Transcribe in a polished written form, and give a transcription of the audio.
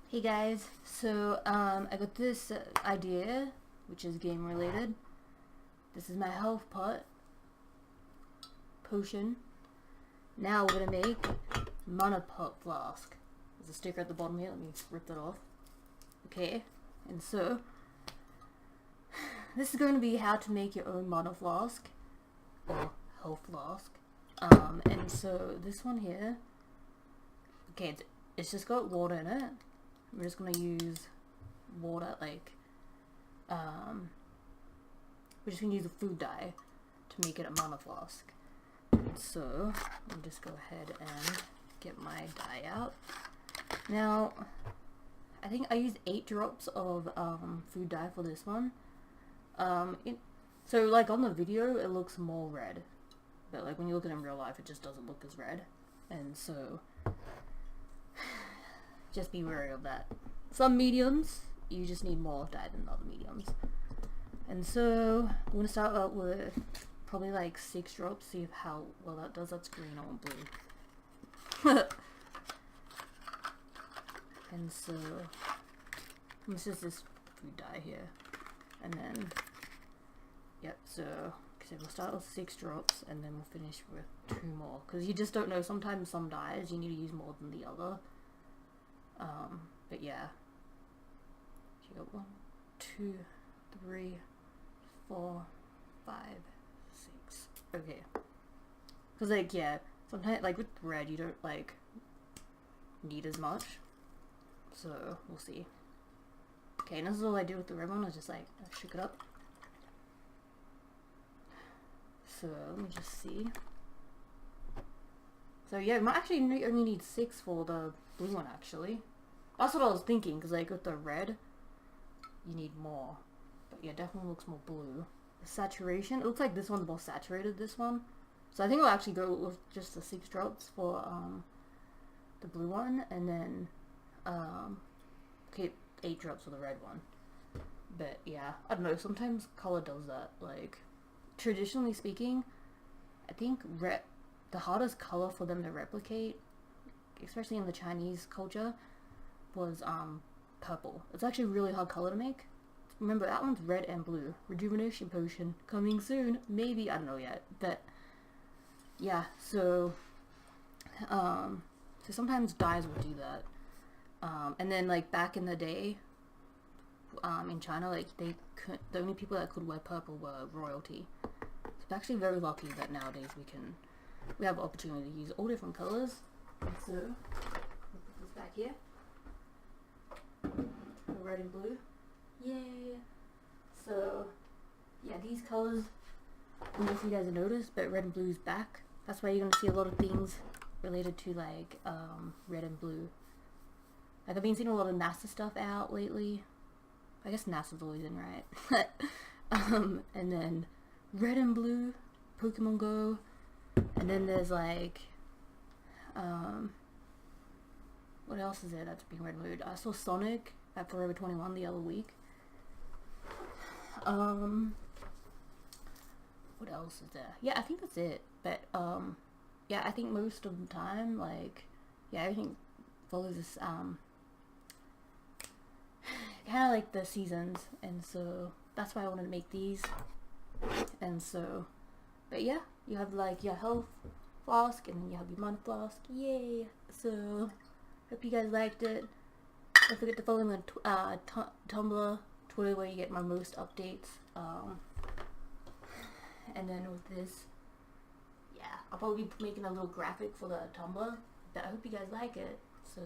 Hey guys, so I got this idea, which is game related. This is my health pot potion. Now we're gonna make mana pot flask. There's a sticker at the bottom here, let me rip that off. Okay, and so this is going to be how to make your own mana flask or health flask. And so this one here, okay, it's just got water in it. We're just gonna use water, like, we're just gonna use a food dye to make it a mana flask. So, I'll just go ahead and get my dye out. Now, I think I used 8 drops of food dye for this one. So, like, on the video, it looks more red. But, like, when you look at it in real life, it just doesn't look as red. And so, just be wary of that. Some mediums, you just need more dye than other mediums. And so, I'm going to start out with probably like 6 drops, see how well that does. That's green or blue. And so, this is this food dye here. And then, yep, so we'll start with 6 drops and then we'll finish with 2 more. Because you just don't know, sometimes some dyes you need to use more than the other. But yeah. You got 1, 2, 3, 4, 5, 6. Okay. Cause like, yeah, sometimes like with red you don't like need as much. So we'll see. Okay, and this is all I do with the red one, I just like shook it up. So let me just see. So yeah, we might actually only need 6 for the blue one actually. That's what I was thinking, because like with the red, you need more. But yeah, definitely looks more blue. The saturation, it looks like this one's more saturated, this one. So I think I'll actually go with just the 6 drops for the blue one, and then okay, 8 drops for the red one. But yeah, I don't know, sometimes color does that. Like, traditionally speaking, I think the hardest color for them to replicate, especially in the Chinese culture, was purple. It's actually a really hard color to make. Remember, that one's red and blue. Rejuvenation potion coming soon. Maybe, I don't know yet. But yeah, so sometimes dyes will do that. And then like back in the day, in China, like the only people that could wear purple were royalty. So it's actually very lucky that nowadays we have the opportunity to use all different colors. And so I'll put this back here. Red and blue. Yay! So yeah, these colors, I don't know if you guys have noticed, but red and blue is back. That's why you're gonna see a lot of things related to like red and blue. Like I've been seeing a lot of NASA stuff out lately. I guess NASA's always in, right? And then red and blue, Pokemon Go, and then there's like what else is there that's being red and blue? I saw Sonic at Forever 21 the other week. What else is there? Yeah, I think that's it. But yeah, I think most of the time, like, yeah, everything follows this kind of like the seasons, and so that's why I wanted to make these. And so, but yeah, you have like your health flask, and then you have your mana flask. Yay! So hope you guys liked it. Don't forget to follow me on Tumblr, Twitter, where you get my most updates. And then with this, yeah, I'll probably be making a little graphic for the Tumblr. But I hope you guys like it. So